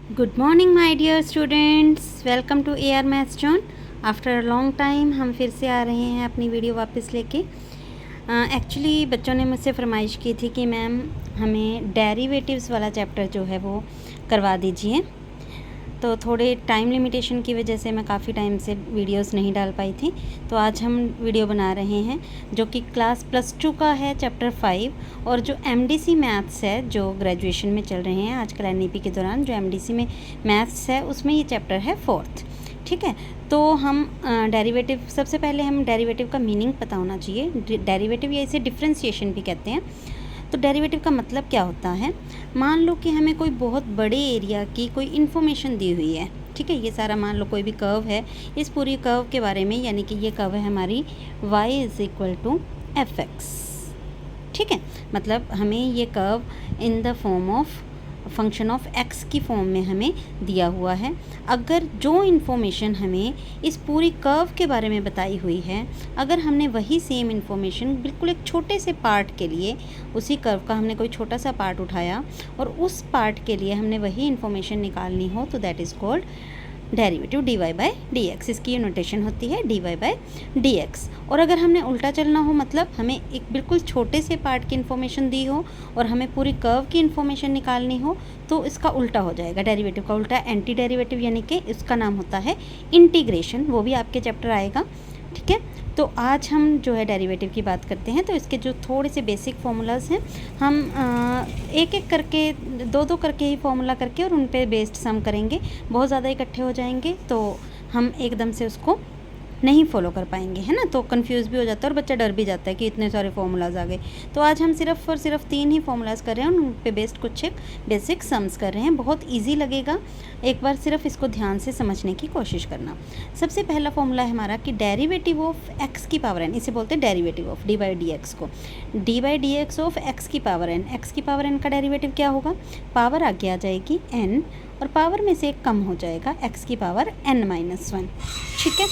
Good morning my dear students, welcome to AR maths zone. After a long time हम फिर से आ रहे हैं अपनी वीडियो वापस लेके। एक्चुअली बच्चों ने मुझसे फरमाइश की थी कि मैम हमें डेरिवेटिव्स वाला चैप्टर जो है वो करवा दीजिए। तो थोड़े टाइम लिमिटेशन की वजह से मैं काफ़ी टाइम से वीडियोस नहीं डाल पाई थी, तो आज हम वीडियो बना रहे हैं जो कि क्लास +2 का है, चैप्टर 5। और जो MDC मैथ्स है जो ग्रेजुएशन में चल रहे हैं आजकल NEP के दौरान, जो MDC में मैथ्स है उसमें ये चैप्टर है 4th। ठीक है, तो हम डेरिवेटिव, सबसे पहले हम डेरिवेटिव का मीनिंग पता होना चाहिए। डेरिवेटिव या इसे डिफ्रेंशिएशन भी कहते हैं। तो डेरिवेटिव का मतलब क्या होता है? मान लो कि हमें कोई बहुत बड़े एरिया की कोई इन्फॉर्मेशन दी हुई है। ठीक है, ये सारा मान लो कोई भी कर्व है, इस पूरी कर्व के बारे में, यानी कि ये कर्व है हमारी y = fx। ठीक है, मतलब हमें ये curve in the form of function of x की फॉर्म में हमें दिया हुआ है। अगर जो इन्फॉर्मेशन हमें इस पूरी कर्व के बारे में बताई हुई है, अगर हमने वही सेम इन्फॉर्मेशन बिल्कुल एक छोटे से पार्ट के लिए, उसी कर्व का हमने कोई छोटा सा पार्ट उठाया और उस पार्ट के लिए हमने वही इन्फॉर्मेशन निकालनी हो, तो that is called derivative dy/dx। इसकी नोटेशन होती है dy/dx। और अगर हमने उल्टा चलना हो, मतलब हमें एक बिल्कुल छोटे से पार्ट की इन्फॉर्मेशन दी हो और हमें पूरी कर्व की इन्फॉर्मेशन निकालनी हो, तो इसका उल्टा हो जाएगा। डेरिवेटिव का उल्टा एंटी डेरिवेटिव, यानी कि इसका नाम होता है इंटीग्रेशन। वो भी आपके चैप्टर आएगा। ठीक है, तो आज हम जो है डेरिवेटिव की बात करते हैं। तो इसके जो थोड़े से बेसिक फार्मूलाज हैं, हम एक एक करके, दो करके ही फार्मूला करके और उन पे बेस्ड सम करेंगे। बहुत ज़्यादा इकट्ठे हो जाएंगे तो हम एकदम से उसको नहीं फॉलो कर पाएंगे, है ना, तो कंफ्यूज भी हो जाता है और बच्चा डर भी जाता है कि इतने सारे फार्मूलाज आ गए। तो आज हम सिर्फ और सिर्फ 3 ही फार्मूलाज कर रहे हैं और उन पे बेस्ड कुछ एक बेसिक सम्स कर रहे हैं। बहुत इजी लगेगा, एक बार सिर्फ इसको ध्यान से समझने की कोशिश करना। सबसे पहला फार्मूला है हमारा कि डेरिवेटिव ऑफ x की पावर n, इसे बोलते हैं डेरिवेटिव ऑफ dy/dx को। dy/dx ऑफ x की पावर n, x की पावर n का डेरिवेटिव क्या होगा? पावर आगे आ जाएगी n और पावर में से एक कम हो जाएगा, x की पावर n-1। ठीक है,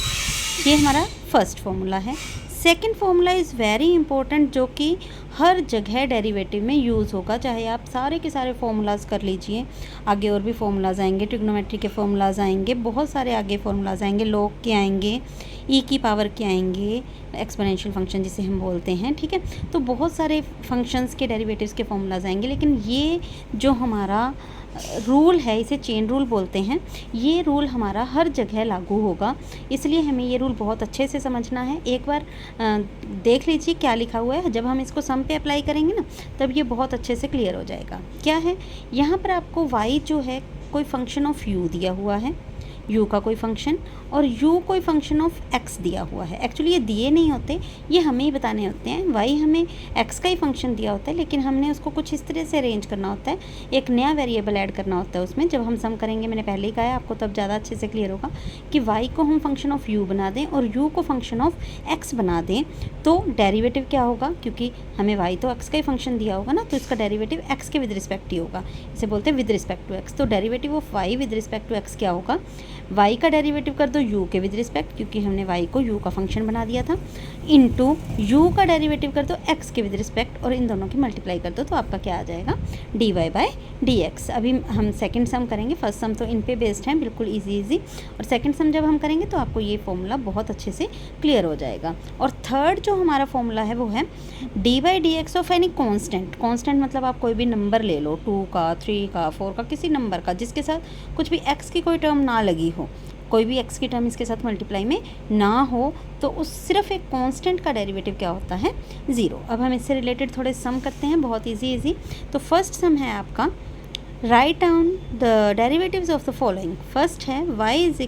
ये हमारा फर्स्ट फार्मूला है। Second formula is very important, जो कि हर जगह डेरिवेटिव में यूज़ होगा, चाहे आप सारे के सारे फार्मूलाज कर लीजिए। आगे और भी फार्मूलाज आएंगे, ट्रिग्नोमेट्री के फार्मूलाज आएंगे, बहुत सारे आगे फार्मूलाज आएंगे, लॉग के आएंगे, ई की पावर के आएंगे, एक्सपोनेंशियल फंक्शन जिसे हम बोलते हैं। ठीक है, तो बहुत सारे फंक्शंस के डेरिवेटिव्स के फार्मूलाज आएंगे, लेकिन ये जो हमारा रूल है, इसे चेन रूल बोलते हैं, ये रूल हमारा हर जगह लागू होगा। इसलिए हमें ये रूल बहुत अच्छे से समझना है। एक बार देख लीजिए क्या लिखा हुआ है, जब हम इसको सम पे अप्लाई करेंगे ना, तब ये बहुत अच्छे से क्लियर हो जाएगा। क्या है यहाँ पर? आपको y जो है कोई फंक्शन ऑफ u दिया हुआ है, u का कोई फंक्शन, और u कोई फंक्शन ऑफ x दिया हुआ है। एक्चुअली ये दिए नहीं होते, ये हमें ही बताने होते हैं। y हमें x का ही फंक्शन दिया होता है, लेकिन हमने उसको कुछ इस तरह से अरेंज करना होता है, एक नया वेरिएबल ऐड करना होता है उसमें। जब हम सम करेंगे, मैंने पहले ही कहा है आपको, तब ज़्यादा अच्छे से क्लियर होगा कि y को हम फंक्शन ऑफ u बना दें और u को फंक्शन ऑफ x बना दें, तो डेरिवेटिव क्या होगा? क्योंकि हमें y तो x का ही फंक्शन दिया होगा ना, तो इसका डेरिवेटिव x के विद रिस्पेक्ट ही होगा। इसे बोलते हैं विद रिस्पेक्ट टू x। तो derivative of y with respect to x क्या होगा? y का डेरिवेटिव कर दो u के विद रिस्पेक्ट, क्योंकि हमने y को u का फंक्शन बना दिया था, इनटू u का डेरिवेटिव कर दो x के विद रिस्पेक्ट, और इन दोनों की मल्टीप्लाई कर दो, तो आपका क्या आ जाएगा? dy/dx। अभी हम सेकंड सम करेंगे, फर्स्ट सम तो इन पे बेस्ड है, बिल्कुल इजी, और सेकंड सम जब हम करेंगे तो आपको ये फॉर्मूला बहुत अच्छे से क्लियर हो जाएगा। और थर्ड जो हमारा फॉर्मूला है वो है dy/dx of any constant. Constant मतलब आप कोई भी नंबर ले लो, 2 का, 3 का, 4 का, किसी नंबर का जिसके साथ कुछ भी x की कोई टर्म ना लगी हो, कोई भी x की टर्म इसके साथ मल्टीप्लाई में ना हो, तो उस सिर्फ एक कांस्टेंट का डेरिवेटिव क्या होता है? 0। अब हम इससे रिलेटेड थोड़े सम करते हैं, बहुत इजी। तो फर्स्ट सम है आपका, write down the derivatives of the following. First है y =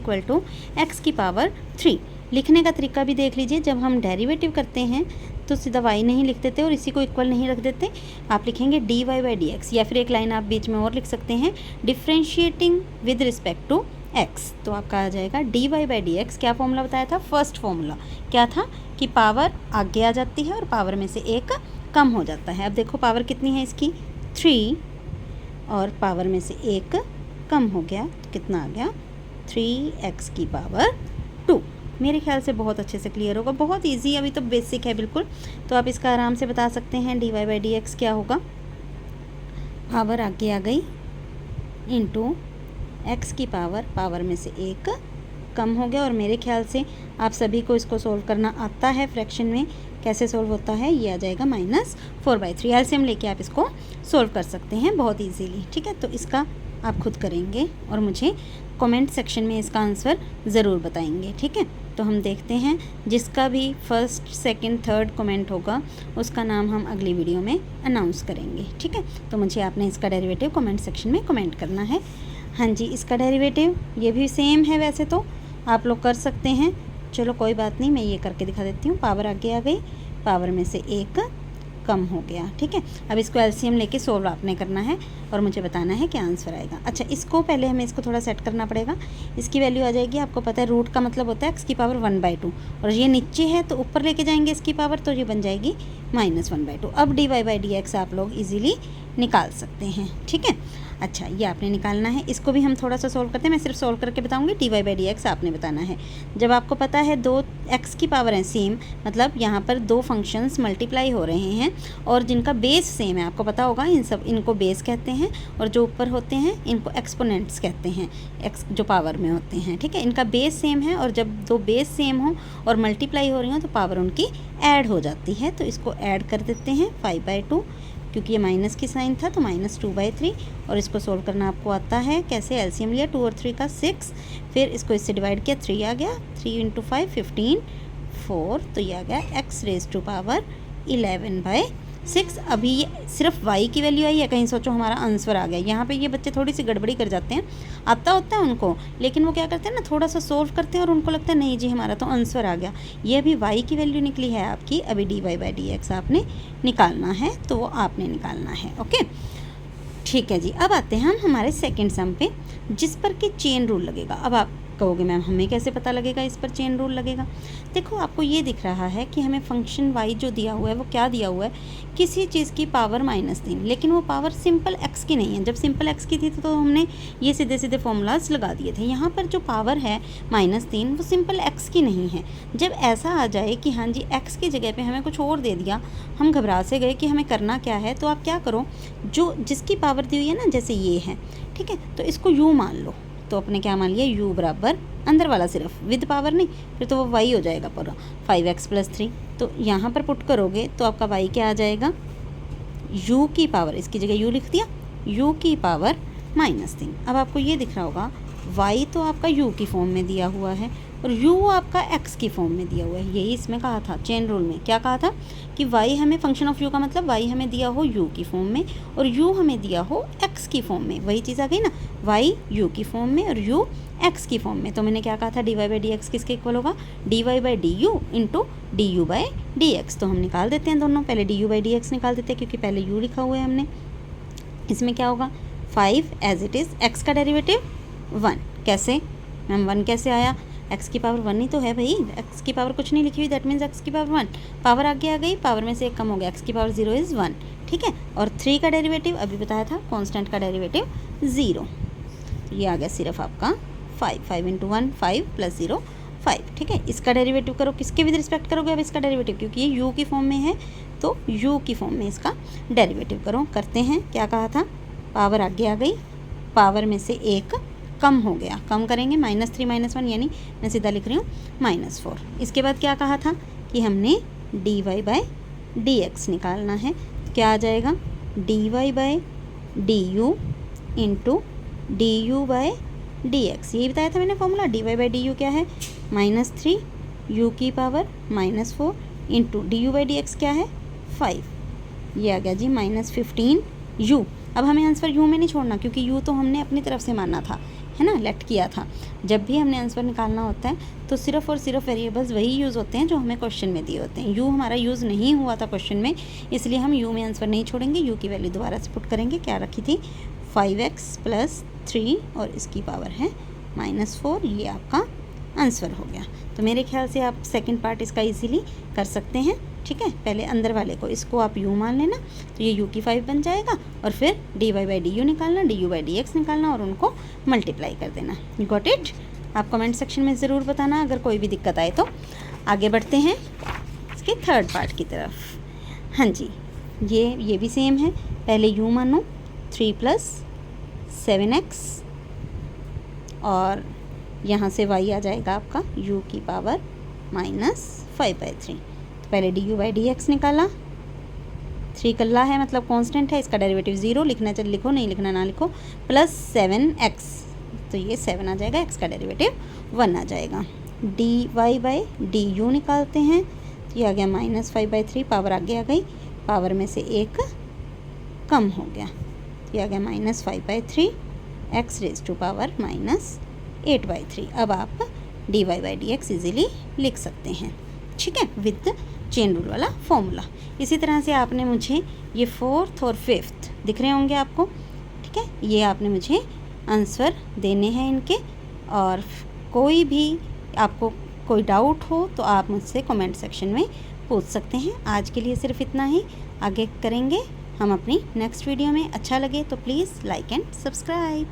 x की पावर 3। लिखने का तरीका भी देख लीजिए, जब हम डेरिवेटिव करते हैं तो सीधा y नहीं लिख देते और इसी को इक्वल नहीं रख देते, आप लिखेंगे dy/dx, या फिर एक लाइन आप बीच में और लिख सकते हैं, differentiating with respect to x। तो आपका आ जाएगा dy/dx। क्या फॉर्मूला बताया था? फर्स्ट फॉर्मूला क्या था कि पावर आगे आ जाती है और पावर में से एक कम हो जाता है। अब देखो पावर कितनी है इसकी? 3, और पावर में से एक कम हो गया, तो कितना आ गया? 3x की पावर 2। मेरे ख्याल से बहुत अच्छे से क्लियर होगा, बहुत इजी, अभी तो बेसिक है बिल्कुल। तो आप इसका आराम से बता सकते हैं dy/dx क्या होगा? पावर आगे आ गई इनटू एक्स की पावर में से एक कम हो गया। और मेरे ख्याल से आप सभी को इसको सोल्व करना आता है। फ्रैक्शन में कैसे सोल्व होता है, ये आ जाएगा -4/3। एलसीएम लेके आप इसको सोल्व कर सकते हैं बहुत इजीली, ठीक है। तो इसका आप खुद करेंगे और मुझे कमेंट सेक्शन में इसका आंसर ज़रूर बताएंगे, ठीक है। तो हम देखते हैं, जिसका भी फर्स्ट, सेकंड, थर्ड कमेंट होगा उसका नाम हम अगली वीडियो में अनाउंस करेंगे, ठीक है। तो मुझे आपने इसका डेरिवेटिव कमेंट सेक्शन में कमेंट करना है। हाँ जी, इसका डेरिवेटिव ये भी सेम है, वैसे तो आप लोग कर सकते हैं। चलो कोई बात नहीं, मैं ये करके दिखा देती हूँ। पावर आगे आ गई, पावर में से एक कम हो गया, ठीक है। अब इसको एलसीएम लेके सोल्व आपने करना है और मुझे बताना है क्या आंसर आएगा। अच्छा, इसको पहले हमें इसको थोड़ा सेट करना पड़ेगा। इसकी वैल्यू आ जाएगी, आपको पता है रूट का मतलब होता है एक्स की पावर 1/2, और ये नीचे है तो ऊपर लेके जाएंगे इसकी पावर, तो ये बन जाएगी -1/2। अब dy/dx आप लोग इजीली निकाल सकते हैं, ठीक है। अच्छा, ये आपने निकालना है। इसको भी हम थोड़ा सा सोल्व करते हैं, मैं सिर्फ सोल्व करके बताऊंगी। dy/dx आपने बताना है। जब आपको पता है दो x की पावर है सेम, मतलब यहाँ पर दो फंक्शंस मल्टीप्लाई हो रहे हैं और जिनका बेस सेम है, आपको पता होगा इनको बेस कहते हैं, और जो ऊपर होते हैं इनको एक्सपोनेंट्स कहते हैं, x जो पावर में होते हैं, ठीक है। इनका बेस सेम है और जब दो बेस सेम हो और मल्टीप्लाई हो रही हो तो पावर उनकी ऐड हो जाती है। तो इसको ऐड कर देते हैं 5/2, क्योंकि ये माइनस की साइन था तो -2/3। और इसको सोल्व करना आपको आता है कैसे। एलसीएम लिया 2 और 3 का 6, फिर इसको इससे डिवाइड किया, 3 आ गया, 3 × 5 15, 4, तो ये आ गया x⁻11/6। अभी ये सिर्फ y की वैल्यू आई है, कहीं सोचो हमारा आंसर आ गया। यहाँ पे ये बच्चे थोड़ी सी गड़बड़ी कर जाते हैं, आता होता है उनको, लेकिन वो क्या करते हैं ना, थोड़ा सा सोल्व करते हैं और उनको लगता है नहीं जी हमारा तो आंसर आ गया। ये अभी y की वैल्यू निकली है आपकी, अभी dy/dx आपने निकालना है, तो वो आपने निकालना है, ओके, ठीक है जी। अब आते हैं हम हमारे सेकेंड सम पे, जिस पर कि चेन रूल लगेगा। अब आप कहोगे मैम हमें कैसे पता लगेगा इस पर चेन रूल लगेगा। देखो, आपको ये दिख रहा है कि हमें फंक्शन y जो दिया हुआ है वो क्या दिया हुआ है, किसी चीज़ की पावर -3, लेकिन वो पावर सिंपल x की नहीं है। जब सिंपल x की थी तो हमने ये सीधे सीधे फॉर्मूलाज लगा दिए थे। यहाँ पर जो पावर है -3 वो सिंपल x की नहीं है। जब ऐसा आ जाए कि हाँ जी x की जगह पे हमें कुछ और दे दिया, हम घबरा से गए कि हमें करना क्या है, तो आप क्या करो, जो जिसकी पावर दी हुई है ना, जैसे ये है, ठीक है, तो इसको u मान लो। तो अपने क्या मान लिया, u बराबर अंदर वाला सिर्फ विद पावर नहीं, फिर तो वो y हो जाएगा पूरा 5x + 3। तो यहाँ पर पुट करोगे तो आपका y क्या आ जाएगा, u की पावर, इसकी जगह u लिख दिया, u की पावर -3। अब आपको ये दिख रहा होगा y तो आपका u की फॉर्म में दिया हुआ है और u आपका x की फॉर्म में दिया हुआ है। यही इसमें कहा था चेन रूल में, क्या कहा था कि y हमें फंक्शन ऑफ u का मतलब y हमें दिया हो u की फॉर्म में और u हमें दिया हो x की फॉर्म में। वही चीज़ आ गई ना, y u की फॉर्म में और u x की फॉर्म में। तो मैंने क्या कहा था, dy/dx किसके इक्वल होगा, dy/du × du/dx। तो हम निकाल देते हैं दोनों, पहले du/dx निकाल देते हैं क्योंकि पहले u लिखा हुआ है हमने। इसमें क्या होगा, 5 एज इट इज़, x का डेरिवेटिव 1। कैसे मैम 1 कैसे आया, x की पावर 1 ही तो है भाई, x की पावर कुछ नहीं लिखी हुई, दैट मीन्स x की पावर 1। पावर आगे आ गई, पावर में से एक कम हो गया, x की पावर 0 इज़ 1, ठीक है। और 3 का डेरिवेटिव अभी बताया था, कांस्टेंट का डेरिवेटिव 0। ये आ गया सिर्फ आपका 5 × 1 5 + 0 5, ठीक है। इसका डेरिवेटिव करो, किसके विद रिस्पेक्ट करोगे अब इसका डेरिवेटिव, क्योंकि ये u की फॉर्म में है तो u की फॉर्म में इसका डेरिवेटिव करो। करते हैं, क्या कहा था, पावर आगे आ गई, पावर में से एक कम हो गया, कम करेंगे -3 -1, यानी मैं सीधा लिख रही हूँ -4। इसके बाद क्या कहा था कि हमने dy/dx निकालना है। क्या आ जाएगा, dy/du × du/dx। यही बताया था मैंने फॉर्मूला। dy/du क्या है, -3 u की पावर -4 × du/dx क्या है 5। ये आ गया जी -15 u। अब हमें आंसर u में नहीं छोड़ना, क्योंकि u तो हमने अपनी तरफ से माना था, है ना, लेट किया था। जब भी हमने आंसर निकालना होता है तो सिर्फ और सिर्फ वेरिएबल्स वही यूज़ होते हैं जो हमें क्वेश्चन में दिए होते हैं। u हमारा यूज़ नहीं हुआ था क्वेश्चन में, इसलिए हम u में आंसर नहीं छोड़ेंगे। u की वैल्यू दोबारा से पुट करेंगे, क्या रखी थी, 5x + 3 और इसकी पावर है -4। ये आपका आंसर हो गया। तो मेरे ख्याल से आप सेकंड पार्ट इसका इजीली कर सकते हैं, ठीक है। पहले अंदर वाले को, इसको आप u मान लेना, तो ये u की 5 बन जाएगा और फिर dy/du निकालना, du/dx निकालना और उनको मल्टीप्लाई कर देना। You got it. आप कमेंट सेक्शन में ज़रूर बताना अगर कोई भी दिक्कत आए तो। आगे बढ़ते हैं इसके थर्ड पार्ट की तरफ। हाँ जी, ये भी सेम है। पहले u मानो, 3 + 7x और यहाँ से y आ जाएगा आपका u की पावर -5/3। तो पहले du/dx निकाला, 3 कल्ला है मतलब कांस्टेंट है, इसका डेरिवेटिव 0, लिखना चल लिखो, नहीं लिखना ना लिखो, प्लस 7x, तो ये 7 आ जाएगा, x का डेरिवेटिव 1 आ जाएगा। dy/du निकालते हैं, तो ये आ गया -5/3, पावर आगे आ गई, पावर में से 1 कम हो गया, ये आ गया -5/3, x रेज़ टू पावर -8/3। अब आप dy/dx इजीली लिख सकते हैं, ठीक है, विद चेन रूल वाला फॉर्मूला। इसी तरह से आपने मुझे ये 4th और 5th दिख रहे होंगे आपको, ठीक है, ये आपने मुझे आंसर देने हैं इनके। और कोई भी आपको कोई डाउट हो तो आप मुझसे कमेंट सेक्शन में पूछ सकते हैं। आज के लिए सिर्फ इतना ही, आगे करेंगे हम अपनी नेक्स्ट वीडियो में। अच्छा लगे तो प्लीज़ लाइक एंड सब्सक्राइब।